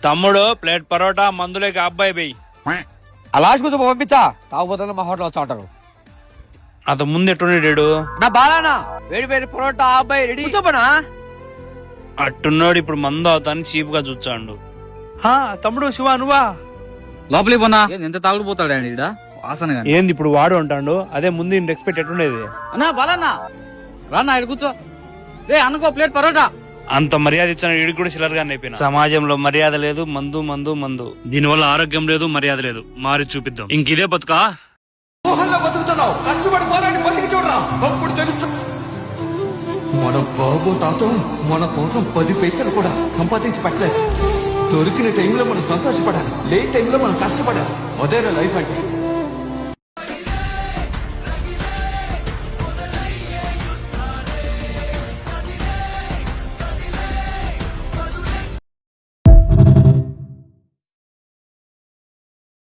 తమ్ముడు ప్లేట్ పరోటా మందులేకి అబ్బాయి బెయ్యి. అలా కూర్చో పంపించా తాగుబోతున్నా మా హోటల్ వచ్చా ఉంటారు. అంత ముందు ఎట్టుండేడు నా బాలానా వేడి వేడి పరోటా అబ్బాయి రెడీ కూర్చోపనా. అట్టున్నాడు ఇప్పుడు మందు అవుతాను చీప్ గా చూచాడు. తమ్ముడు శివ నువ్వా? లోపలికి పోనా ఎంత తాగుడుపోతాడు అండి ఈడ వాసన గాని. ఏంది ఇప్పుడు వాడు అంటాడు? అదే ముందు ఎక్స్పెక్ట్ ఎట్టుండేది. అన్నా బాలన్నా రానా ఇక్కడ కూర్చో. రే అనుకో ప్లేట్ పరోటా. అంత మర్యాద ఇచ్చిన వీడికి కూడా చిల్లర గానే అయిపోయినా. సమాజంలో మర్యాద లేదు, మందు మందు మందు. దీనివల్ల ఆరోగ్యం లేదు, మర్యాద లేదు. మారి చూపిద్దాం. ఇంకిదే బతుకా? బతుకుతున్నావు, కష్టపడి పోరాడి బతికి చూడరా, అప్పుడు తెలుసు. మన బాబు తాత మన కోసం 10 పైసలు కూడా సంపాదించి పెట్టలేదు. దొరికిన టైంలో మనం సంతోషపడాలి, లేట్ టైంలో మనం కష్టపడాలి. అదేనా లైఫ్ అంటే.